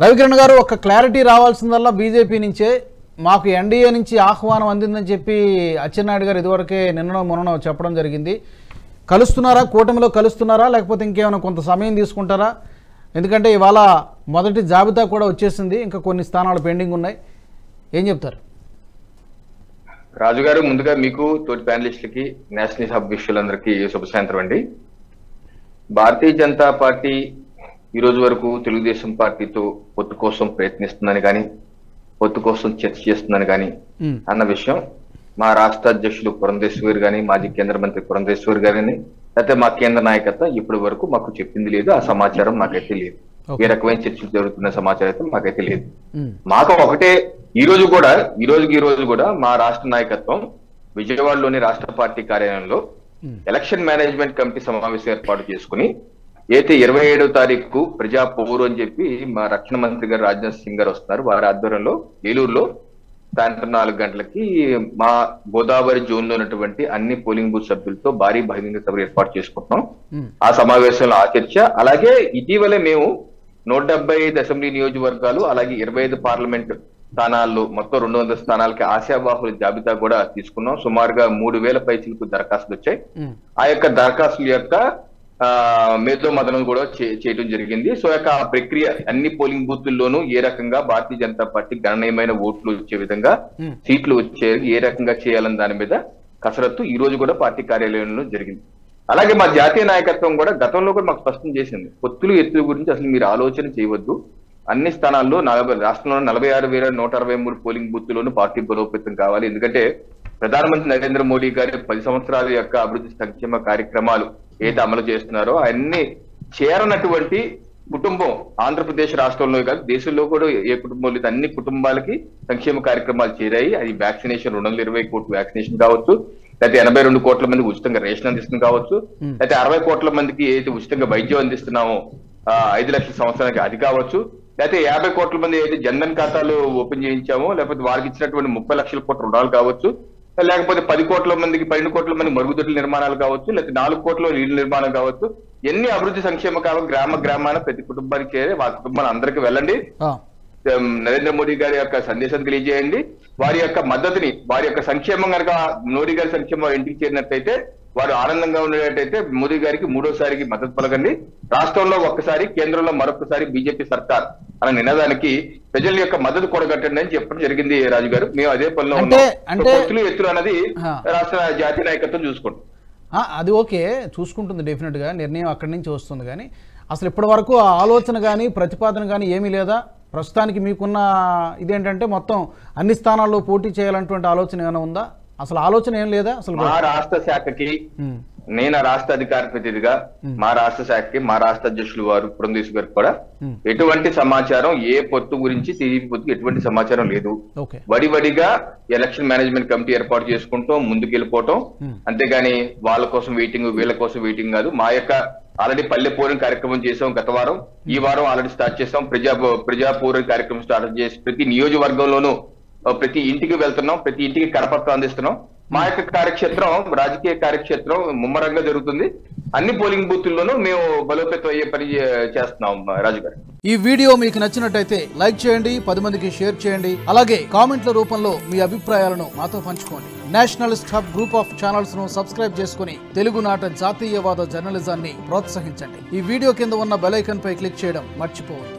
రవికిరణ్ గారు ఒక clarity రావాల్సిందల్లా BJP నుంచే మాకు ఎన్డీఏ నుంచి ఆహ్వానం అందిందని చెప్పి అచ్చెన్నాయుడు గారు ఇదివరకే నిన్ననో మొన్ననో చెప్పడం జరిగింది. కలుస్తున్నారా, కూటమిలో కలుస్తున్నారా, లేకపోతే ఇంకేమైనా కొంత సమయం తీసుకుంటారా? ఎందుకంటే ఇవాళ మొదటి జాబితా కూడా వచ్చేసింది, ఇంకా కొన్ని స్థానాలు పెండింగ్ ఉన్నాయి. ఏం చెప్తారు? రాజు గారు, ముందుగా మీకు తోటి ప్యానలిస్టులకి నేషనల్ హబ్ విషయాలందరికీ శుభ సాయంత్రం అండి. భారతీయ జనతా పార్టీ ఈ రోజు వరకు తెలుగుదేశం పార్టీతో పొత్తు కోసం ప్రయత్నిస్తుందని కానీ, పొత్తు కోసం చర్చ చేస్తుందని కానీ అన్న విషయం మా రాష్ట్ర అధ్యక్షులు పురంధేశ్వరి గాని, మాజీ కేంద్ర మంత్రి పురంధేశ్వరి గారిని, అయితే మా కేంద్ర నాయకత్వం ఇప్పటి వరకు మాకు చెప్పింది లేదు. ఆ సమాచారం మాకైతే లేదు. ఏ రకమైన చర్చలు జరుగుతున్న సమాచారం అయితే మాకైతే లేదు. మాకు ఒకటే, ఈ రోజు కూడా మా రాష్ట్ర నాయకత్వం విజయవాడలోని రాష్ట్ర పార్టీ కార్యాలయంలో ఎలక్షన్ మేనేజ్మెంట్ కమిటీ సమావేశం ఏర్పాటు చేసుకుని, అయితే 27వ తారీఖు ప్రజా పోరు అని చెప్పి మా రక్షణ మంత్రి గారు రాజ్నాథ్ సింగ్ గారు వస్తున్నారు. వారి ఆధ్వర్యంలో ఏలూరులో సాయంత్రం 4 గంటలకి మా గోదావరి జోన్ లో ఉన్నటువంటి అన్ని పోలింగ్ బూత్ సభ్యులతో భారీ బహిరంగ సభ ఏర్పాటు చేసుకుంటున్నాం. ఆ సమావేశంలో ఆ చర్చ, అలాగే ఇటీవలే మేము 175 అసెంబ్లీ నియోజకవర్గాలు, అలాగే 25 పార్లమెంట్ స్థానాల్లో మొత్తం 200 స్థానాలకి ఆశావాహుల జాబితా కూడా తీసుకున్నాం. సుమారుగా 3000 పైచిలకు దరఖాస్తులు వచ్చాయి. ఆ యొక్క దరఖాస్తుల యొక్క మేధో మదనం కూడా చేయడం జరిగింది. సో యొక్క ఆ ప్రక్రియ అన్ని పోలింగ్ బూతుల్లోనూ ఏ రకంగా భారతీయ జనతా పార్టీ గణనీయమైన ఓట్లు వచ్చే విధంగా, సీట్లు వచ్చే ఏ రకంగా చేయాలని దాని మీద కసరత్తు ఈ రోజు కూడా పార్టీ కార్యాలయంలో జరిగింది. అలాగే మా జాతీయ నాయకత్వం కూడా గతంలో కూడా మాకు స్పష్టం చేసింది, పొత్తులు ఎత్తుల గురించి అసలు మీరు ఆలోచన చేయవద్దు. అన్ని స్థానాల్లో రాష్ట్రంలో 46,163 పోలింగ్ బూత్లోనూ పార్టీ బలోపేతం కావాలి. ఎందుకంటే ప్రధానమంత్రి నరేంద్ర మోడీ గారి 10 సంవత్సరాల యొక్క అభివృద్ధి సంక్షేమ కార్యక్రమాలు ఏదైతే అమలు చేస్తున్నారో అవన్నీ చేరనటువంటి కుటుంబం ఆంధ్రప్రదేశ్ రాష్ట్రంలో కాదు, దేశంలో కూడా ఏ కుటుంబం లేదు. అన్ని కుటుంబాలకి సంక్షేమ కార్యక్రమాలు చేరాయి. అది వ్యాక్సినేషన్ 220 కోట్ల వ్యాక్సినేషన్ కావచ్చు, లేకపోతే 82 కోట్ల మందికి ఉచితంగా రేషన్ అందిస్తుంది కావచ్చు, లేకపోతే 60 కోట్ల మందికి ఏదైతే ఉచితంగా వైద్యం అందిస్తున్నామో 5 లక్షల సంవత్సరానికి అది కావచ్చు, లేకపోతే 50 కోట్ల మంది అయితే జన్ధన్ ఖాతాలు ఓపెన్ చేయించామో, లేకపోతే వారికి ఇచ్చినటువంటి 30 లక్షల కోట్ల రుణాలు కావచ్చు, లేకపోతే 10 కోట్ల మందికి 12 కోట్ల మంది మరుగుదొడ్ల నిర్మాణాలు కావచ్చు, లేకపోతే 4 కోట్ల ఇళ్ల నిర్మాణం కావచ్చు, ఎన్ని అభివృద్ధి సంక్షేమ గ్రామాన ప్రతి కుటుంబానికి చేరే వారి కుటుంబాలు అందరికీ వెళ్ళండి. నరేంద్ర మోడీ గారి యొక్క సందేశం తెలియజేయండి. వారి యొక్క మద్దతుని, వారి యొక్క సంక్షేమం కనుక మోడీ గారి సంక్షేమం ఇంటికి చేరినట్టయితే, వారు ఆనందంగా ఉండేటట్టయితే మోదీ గారికి 3వసారికి మద్దతు పలకండి. రాష్ట్రంలో ఒక్కసారి, కేంద్రంలో మరొకసారి బీజేపీ సర్కార్ అనే నినాదానికి ప్రజల యొక్క మద్దతు కూడగట్టండి అని చెప్పడం జరిగింది. రాజు గారు, మేము అదే పనిలో ఉన్నాం. పొత్తులు ఎత్తులు అన్నది రాష్ట్ర జాతీయ నాయకత్వం చూసుకుంటాం. అది ఓకే, చూసుకుంటుంది డెఫినెట్గా, నిర్ణయం అక్కడి నుంచి వస్తుంది. కానీ అసలు ఇప్పటి వరకు ఆ ఆలోచన కానీ ప్రతిపాదన కానీ ఏమీ లేదా? ప్రస్తుతానికి మీకున్న ఇదేంటంటే మొత్తం అన్ని స్థానాల్లో పోటీ చేయాలన్నటువంటి ఆలోచన ఏమైనా ఉందా? అసలు ఆలోచన ఏం లేదా? అసలు మా రాష్ట్ర శాఖకి, నేను రాష్ట్ర అధికార ప్రతినిధిగా మా రాష్ట్ర శాఖకి మా రాష్ట్ర అధ్యక్షులు వారు పురంధేశ్వరి గారికి కూడా ఎటువంటి సమాచారం, ఏ పొత్తు గురించి, టీడీపీ పొత్తుకు ఎటువంటి సమాచారం లేదు. వడివడిగా ఎలక్షన్ మేనేజ్మెంట్ కమిటీ ఏర్పాటు చేసుకుంటాం, ముందుకెళ్ళిపోవటం, అంతేగాని వాళ్ళ కోసం వెయిటింగ్, వీళ్ళ కోసం వెయిటింగ్ కాదు. మా యొక్క ఆల్రెడీ పల్లె పూరం కార్యక్రమం చేసాం గత వారం, ఈ వారం ఆల్రెడీ స్టార్ట్ చేసాం. ప్రజా పూరం కార్యక్రమం స్టార్ట్ చేసి ప్రతి నియోజకవర్గంలోనూ ప్రతి ఇంటికి వెళ్తున్నాం, ప్రతి ఇంటికి కరపత్రం అందిస్తున్నాం. మా యొక్క కార్యక్షేత్రం, రాజకీయ కార్యక్షేత్రం ముమ్మరంగా జరుగుతుంది. అన్ని పోలింగ్ బూతుల్లోనూ మేము బలోపేతం అయ్యే పని చేస్తున్నాం. రాజు గారు, ఈ వీడియో మీకు నచ్చినట్టయితే లైక్ చేయండి, 10 మందికి షేర్ చేయండి, అలాగే కామెంట్ల రూపంలో మీ అభిప్రాయాలను మాతో పంచుకోండి. Nationalist hub group of channels ను సబ్స్క్రైబ్ చేసుకుని తెలుగునాట జాతీయవాద జర్నలిజాన్ని ప్రోత్సహించండి. ఈ వీడియో కింద ఉన్న బెల్ ఐకాన్ పై క్లిక్ చేయడం మర్చిపోవద్దు.